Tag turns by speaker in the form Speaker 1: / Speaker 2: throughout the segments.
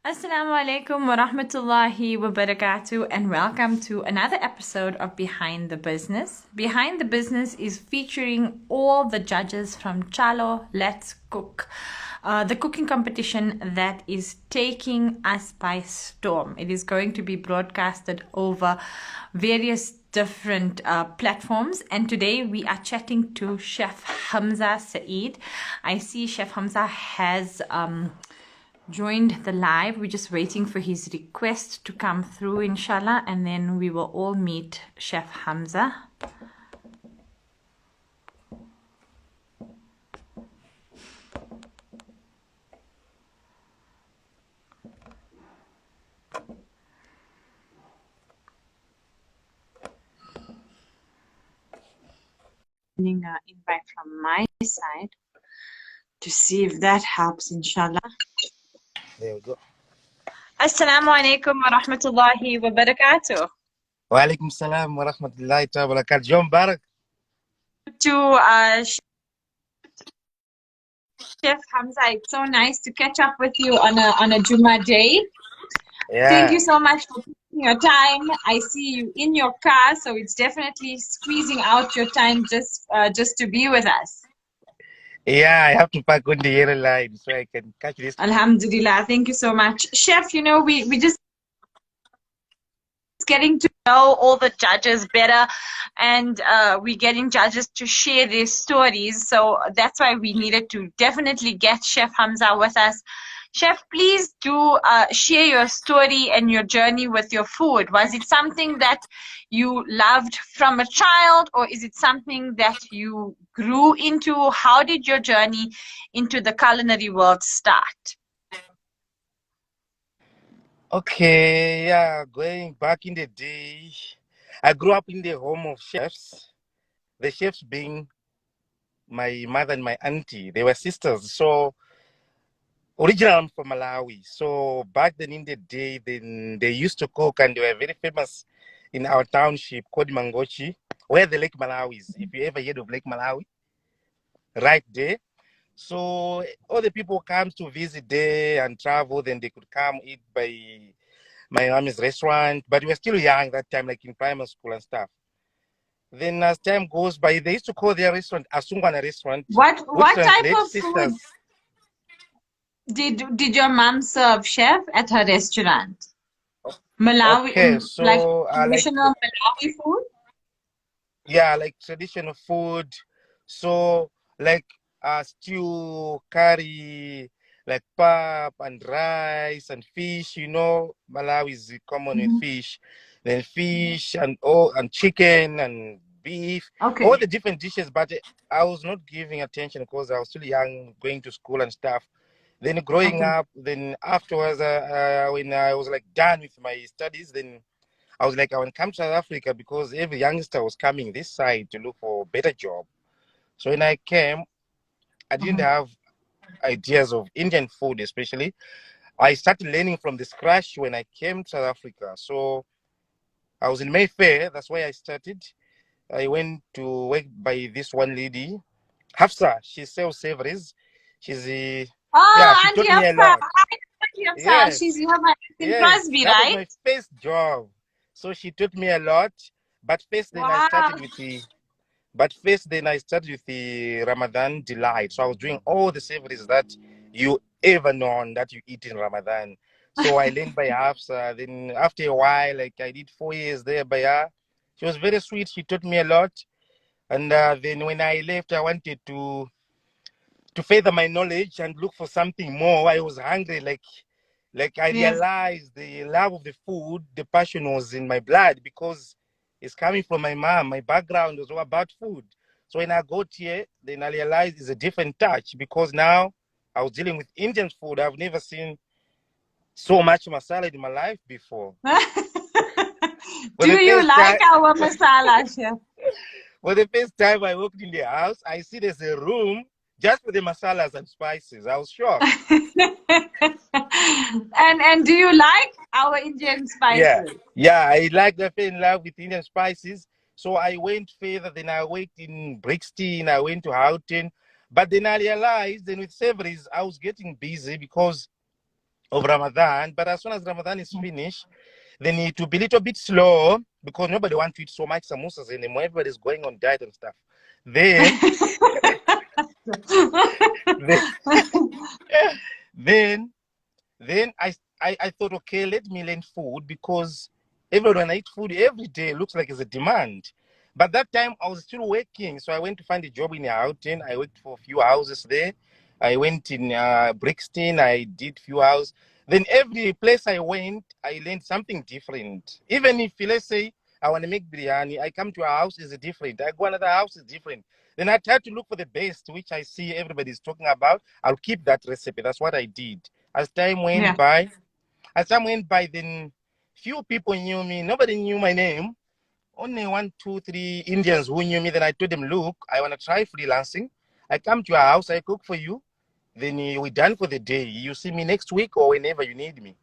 Speaker 1: Assalamu alaikum wa rahmatullahi wa barakatuh, and welcome to another episode of Behind the Business. Behind the Business is featuring all the judges from Chalo Let's Cook, the cooking competition that is taking us by storm. It is going to be broadcasted over various different platforms, and today we are chatting to Chef Hamzah Saeed. I see Chef Hamzah has joined the live. We're just waiting for his request to come through, inshallah, and then we will all meet Chef Hamzah. Sending an invite from my side to see if that helps, inshallah.
Speaker 2: There we go.
Speaker 1: Assalamu alaikum wa rahmatullahi wa barakatuh.
Speaker 2: Wa alaikum salam wa rahmatullahi wa barakatuh. John Barak.
Speaker 1: To Chef Hamzah, it's so nice to catch up with you on a Jummah day.
Speaker 2: Yeah.
Speaker 1: Thank you so much for taking your time. I see you in your car, so it's definitely squeezing out your time just to be with us.
Speaker 2: Yeah, I have to park on the airline so I can catch this.
Speaker 1: Alhamdulillah. Thank you so much. Chef, we just getting to know all the judges better, and we're getting judges to share their stories. So that's why we needed to definitely get Chef Hamzah with us. Chef, please do share your story and your journey with your food. Was it something that you loved from a child, or is it something that you grew into? How did your journey into the culinary world start?
Speaker 2: Okay, yeah, going back in the day, I grew up in the home of chefs. The chefs being my mother and my auntie. They were sisters. So originally I'm from Malawi. So back then in the day, then they used to cook and they were very famous in our township called Mangochi, where the Lake Malawi is. If you ever heard of Lake Malawi, right there. So all the people come to visit there and travel, then they could come eat by my mommy's restaurant. But we were still young that time, like in primary school and stuff. Then as time goes by, they used to call their restaurant Asungwana restaurant.
Speaker 1: What type of
Speaker 2: sisters.
Speaker 1: food did your mom serve, chef, at her restaurant? Malawi,
Speaker 2: Okay,
Speaker 1: like
Speaker 2: so
Speaker 1: traditional Malawi food?
Speaker 2: yeah, like traditional food. So like stew, curry, like pap and rice and fish. Malawi is common with fish. Then fish and chicken and beef.
Speaker 1: Okay.
Speaker 2: All the different dishes, but I was not giving attention because I was still young, going to school and stuff. Then growing up, then afterwards, when I was like done with my studies, then I was like, I want to come to South Africa because every youngster was coming this side to look for a better job. So when I came, I didn't have ideas of Indian food, especially. I started learning from the scratch when I came to South Africa. So I was in Mayfair. That's where I started. I went to work by this one lady, Hafsa. She sells savories. She's a she
Speaker 1: Auntie
Speaker 2: taught me a
Speaker 1: Hamza.
Speaker 2: lot.
Speaker 1: Auntie Hamza.
Speaker 2: Yes,
Speaker 1: She's your mother in
Speaker 2: yes,
Speaker 1: Crosby,
Speaker 2: that was
Speaker 1: right?
Speaker 2: my first job. So she taught me a lot. But first, then I started with the But first, then I started with the Ramadan delight. So I was doing all the savories that you ever known that you eat in Ramadan. So I learned by Hafsa. Then after a while, like I did 4 years there by her. She was very sweet. She taught me a lot. And then when I left, I wanted to further my knowledge and look for something more. I was hungry. Like I realized the love of the food, the passion was in my blood because it's coming from my mom. My background was all about food. So when I got here, then I realized it's a different touch because now I was dealing with Indian food. I've never seen so much masala in my life before.
Speaker 1: Do you like our masala, chef?
Speaker 2: For the first time I walked in the house, I see there's a room just for the masalas and spices. I was shocked.
Speaker 1: And do you like our Indian spices?
Speaker 2: Yeah, I like that. Fell in love with Indian spices. So I went further. Then I worked in Brixton. I went to Houghton. But then I realized, then with savories, I was getting busy because of Ramadan. But as soon as Ramadan is finished, then it will be a little bit slow because nobody wants to eat so much samosas anymore. Everybody's going on diet and stuff. Then, then, then, then I thought, okay, let me learn food because everyone I eat food every day looks like it's a demand. But that time I was still working, so I went to find a job in Houghton. I worked for a few houses there. I went in Brixton. I did few houses. Then every place I went, I learned something different. Even if, let's say, I want to make biryani, I come to a house, is different. I go another house, is different. Then I try to look for the best, which I see everybody's talking about. I'll keep that recipe. That's what I did. As time went
Speaker 1: Yeah.
Speaker 2: by, then few people knew me. Nobody knew my name. Only 1, 2, 3 Indians who knew me. Then I told them, look, I want to try freelancing. I come to your house, I cook for you. Then we're done for the day. You see me next week or whenever you need me.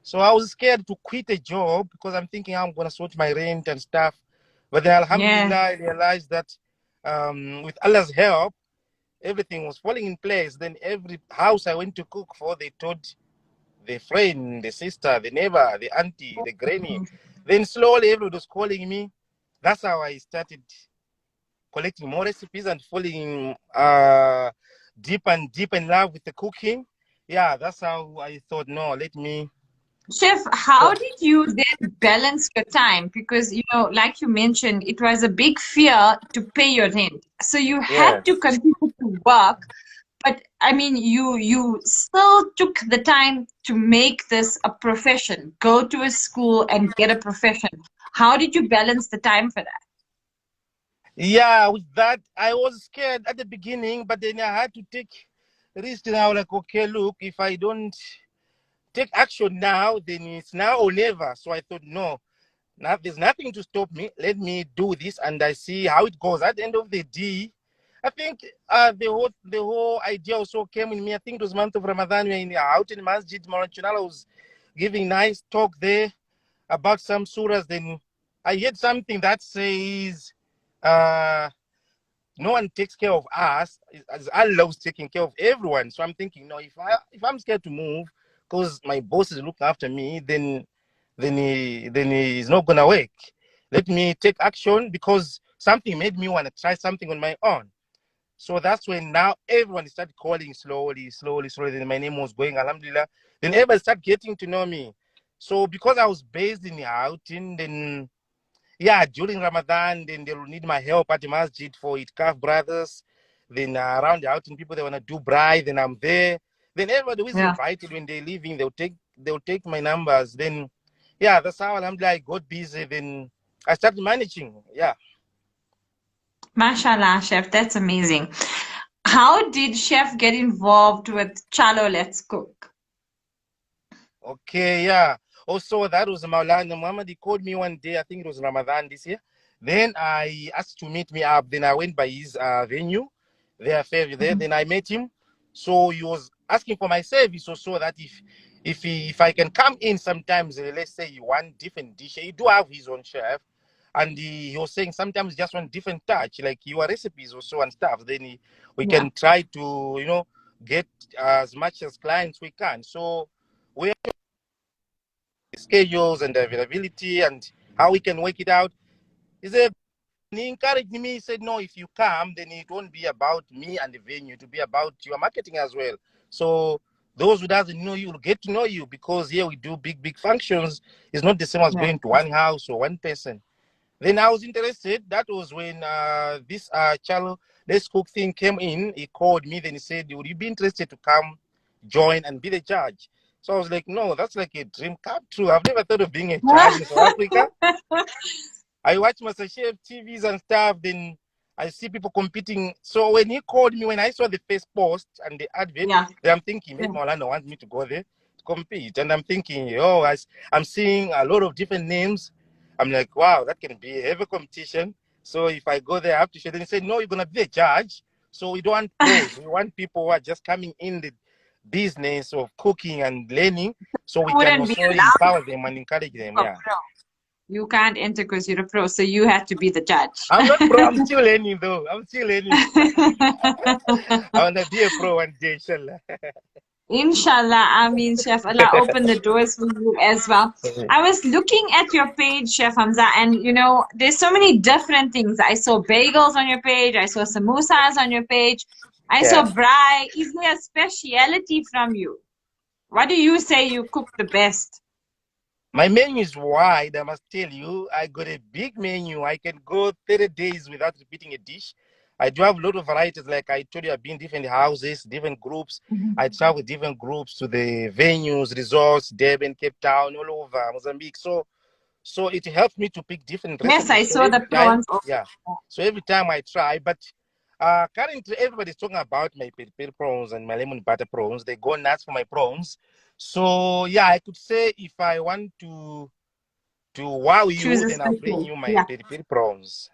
Speaker 2: So I was scared to quit a job because I'm thinking I'm going to sort my rent and stuff. But then,
Speaker 1: Yeah.
Speaker 2: Alhamdulillah, I realized that with Allah's help, everything was falling in place. Then every house I went to cook for, they told the friend, the sister, the neighbor, the auntie, the granny. Then slowly everybody was calling me. That's how I started collecting more recipes and falling deep and deep in love with the cooking. Yeah, that's how I thought, no, let me.
Speaker 1: Chef, how did you then balance your time? Because, like you mentioned, it was a big fear to pay your rent. So you had to
Speaker 2: Yes.
Speaker 1: continue to work, but I mean, you still took the time to make this a profession, go to a school and get a profession. How did you balance the time for that?
Speaker 2: Yeah, with that, I was scared at the beginning, but then I had to take risk now. Like, okay, look, if I don't take action now, then it's now or never. So I thought, no, now there's nothing to stop me. Let me do this, and I see how it goes. At the end of the day, I think the whole idea also came in me. I think it was month of Ramadan. We were out in Masjid Maranchunala. I was giving nice talk there about some surahs. Then I heard something that says, uh, no one takes care of us as Allah was taking care of everyone. So I'm thinking, no, if I'm scared to move because my boss is looking after me, then he's not gonna work. Let me take action because something made me want to try something on my own. So that's when now everyone started calling slowly, slowly, slowly. Then my name was going, Alhamdulillah. Then everybody started getting to know me. So because I was based in the outing, then yeah, during Ramadan, then they will need my help at the masjid for Itkaf brothers. Then around the outing, people they wanna do braai, then I'm there. Then everybody who is
Speaker 1: Yeah.
Speaker 2: invited when they're leaving, they'll take my numbers. Then yeah, that's how Alhamdulillah I got busy. Then I started managing. Yeah.
Speaker 1: Mashallah, Chef, that's amazing. How did Chef get involved with Chalo Let's Cook?
Speaker 2: Okay, yeah. Also, that was Maulana Muhammad. He called me one day, I think it was Ramadan this year. Then I asked to meet me up. Then I went by his venue, their fair there.
Speaker 1: Mhm.
Speaker 2: Then I met him. So he was asking for my service also that if I can come in sometimes, let's say you want different dish. He do have his own chef. And he was saying sometimes just want different touch, like your recipes also and stuff. Then we
Speaker 1: Yeah.
Speaker 2: can try to, get as much as clients we can. So we schedules and availability and how we can work it out. He said, he encouraged me. He said, no, if you come, then it won't be about me and the venue. It will be about your marketing as well. So those who doesn't know you will get to know you because here we do big, big functions. It's not the same as
Speaker 1: Yeah.
Speaker 2: going to one house or one person. Then I was interested. That was when this Chalo Let's Cook thing came in. He called me. Then he said, would you be interested to come join and be the judge? So I was like, no, that's like a dream come true. I've never thought of being a judge in South Africa. I watch MasterChef TVs and stuff. Then I see people competing. So when he called me, when I saw the first post and the advert,
Speaker 1: Yeah.
Speaker 2: then I'm thinking
Speaker 1: Yeah.
Speaker 2: maybe Maulana wants me to go there to compete. And I'm thinking, oh, I'm seeing a lot of different names. I'm like, wow, that can be a heavy competition. So if I go there, I have to show. Then he said, no, you're gonna be a judge. So we don't want pros. We want people who are just coming in the business of cooking and learning, so we can
Speaker 1: Wouldn't be
Speaker 2: also
Speaker 1: allowed
Speaker 2: empower them and encourage them.
Speaker 1: to
Speaker 2: Yeah.
Speaker 1: pro. You can't enter because you're a pro, so you had to be the judge.
Speaker 2: I'm not pro. I'm still learning though. I'm still learning. I wanna be a pro one day, inshallah.
Speaker 1: Inshallah, I mean, Chef, Allah open the doors for you as well. I was looking at your page, Chef Hamza, and there's so many different things. I saw bagels on your page, I saw samosas on your page, I
Speaker 2: Yeah.
Speaker 1: saw braai. Is there a speciality from you? What do you say you cook the best?
Speaker 2: My menu is wide, I must tell you. I got a big menu. I can go 30 days without repeating a dish. I do have a lot of varieties. Like I told you, I've been different houses, different groups. I travel with different groups to the venues, resorts, Durban, Cape Town, all over Mozambique. So it helps me to pick different
Speaker 1: Yes, I
Speaker 2: recipes. So
Speaker 1: saw the
Speaker 2: every time,
Speaker 1: prawns.
Speaker 2: yeah. So every time I try, but currently everybody's talking about my peri prawns and my lemon butter prawns. They go nuts for my prawns. So yeah, I could say if I want to wow
Speaker 1: Choose
Speaker 2: you,
Speaker 1: a
Speaker 2: then I'll bring
Speaker 1: special.
Speaker 2: you my
Speaker 1: Yeah.
Speaker 2: peri prawns.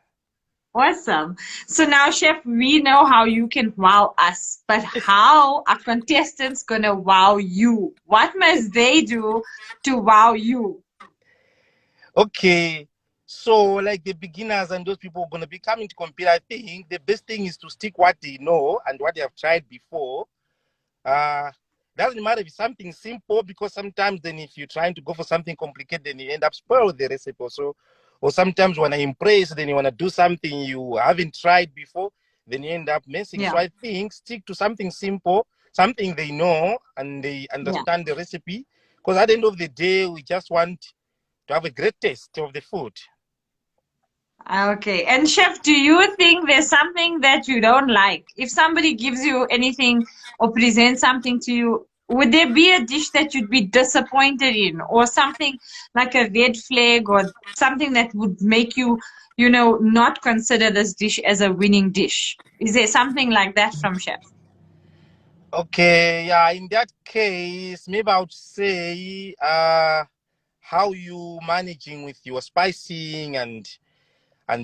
Speaker 1: Awesome. So now, Chef, we know how you can wow us, but how are contestants gonna wow you? What must they do to wow you?
Speaker 2: Okay. So like the beginners and those people gonna be coming to compete, I think the best thing is to stick what they know and what they have tried before. Uh, doesn't matter if it's something simple, because sometimes then if you're trying to go for something complicated, then you end up spoil the recipe also. Or sometimes when I impress, then you want to do something you haven't tried before, then you end up messing.
Speaker 1: Yeah,
Speaker 2: So I think stick to something simple, something they know and they
Speaker 1: yeah.
Speaker 2: understand the recipe. Because at the end of the day, we just want to have a great taste of the food.
Speaker 1: Okay. And Chef, do you think there's something that you don't like? If somebody gives you anything or presents something to you, would there be a dish that you'd be disappointed in, or something like a red flag, or something that would make you, not consider this dish as a winning dish? Is there something like that from Chef?
Speaker 2: Okay, yeah, in that case, maybe I would say how you managing with your spicing and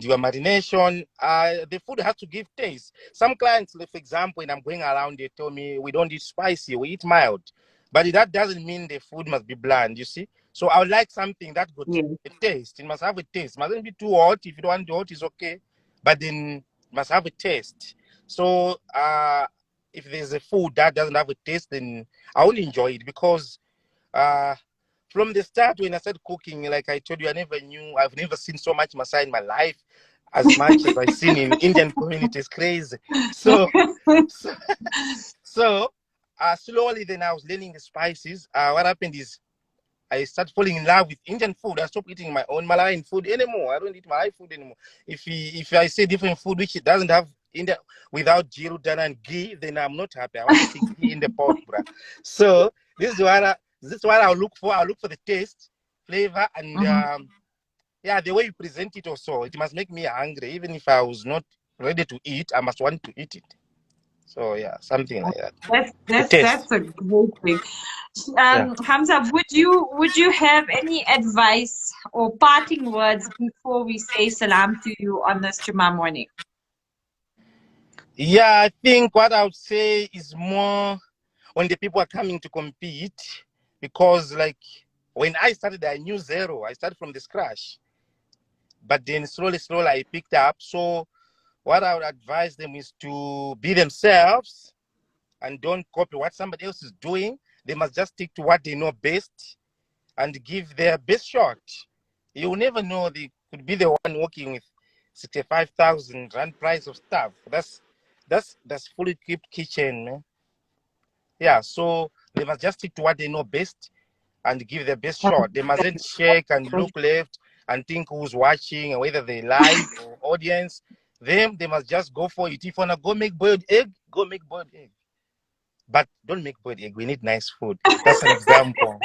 Speaker 2: your marination. The food has to give taste. Some clients, like, for example, when I'm going around, they tell me we don't eat spicy, we eat mild. But that doesn't mean the food must be bland, you see. So I would like something that good
Speaker 1: Yeah.
Speaker 2: a taste. It must have a taste. It mustn't be too hot. If you don't want the hot, it's okay. But then it must have a taste. So if there's a food that doesn't have a taste, then I won't enjoy it, because uh from the start when I started cooking, like I told you, I've never seen so much Masai in my life as much as I've seen in Indian communities. Crazy. So, so, so slowly then I was learning the spices. What happened is I started falling in love with Indian food. I stopped eating my own Malayan food anymore. I don't eat Malay food anymore. If I say different food which it doesn't have India without jiru, dana, and ghee, then I'm not happy. I want to see ghee in the pot, bruh. So this is what I'll look for. I'll look for the taste, flavor, and
Speaker 1: Mhm.
Speaker 2: yeah, the way you present it also. It must make me hungry. Even if I was not ready to eat, I must want to eat it. So yeah, something like that.
Speaker 1: That's
Speaker 2: The
Speaker 1: that's
Speaker 2: taste.
Speaker 1: that's a great thing.
Speaker 2: Yeah.
Speaker 1: Hamza, would you have any advice or parting words before we say salam to you on this Jummah morning?
Speaker 2: Yeah, I think what I would say is more when the people are coming to compete, because like when I started, I knew zero. I started from the scratch, but then slowly I picked up. So what I would advise them is to be themselves and don't copy what somebody else is doing. They must just stick to what they know best and give their best shot. You will never know, they could be the one working with 65,000 rand price of stuff. That's fully equipped kitchen, man. Yeah, so they must just stick to what they know best and give their best shot. They mustn't check and look left and think who's watching and whether they live or audience. They must just go for it. If you wanna go make boiled egg, go make boiled egg. But don't make boiled egg. We need nice food. That's an example.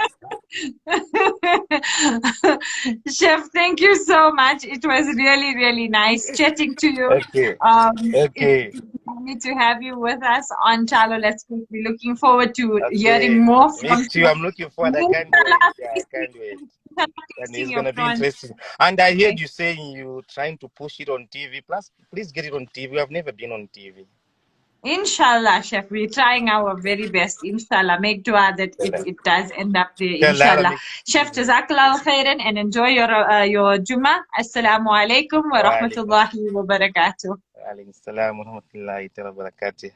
Speaker 1: Chef, thank you so much. It was really, really nice chatting to you.
Speaker 2: Okay.
Speaker 1: It's
Speaker 2: Okay.
Speaker 1: lovely to have you with us on Chalo Let's Cook. We're looking forward to
Speaker 2: Okay.
Speaker 1: hearing more
Speaker 2: Me
Speaker 1: from
Speaker 2: too.
Speaker 1: you.
Speaker 2: I'm looking forward. I can't wait.
Speaker 1: Inshallah,
Speaker 2: Yeah, I can't wait. And
Speaker 1: tasting
Speaker 2: it's
Speaker 1: your
Speaker 2: gonna be
Speaker 1: prawns.
Speaker 2: interesting. And I heard you saying you trying to push it on TV. Plus, please get it on TV. I've never been on TV.
Speaker 1: Inshallah, Chef, we're trying our very best. Inshallah, make dua that it does end up there.
Speaker 2: Inshallah,
Speaker 1: Inshallah,
Speaker 2: make
Speaker 1: Chef,
Speaker 2: TV.
Speaker 1: Jazakallah khairan and enjoy your Jummah. Assalamu alaikum wa
Speaker 2: Wa alaikum
Speaker 1: rahmatullahi wa barakatuh.
Speaker 2: salam wa rahmatullahi wa barakatuh.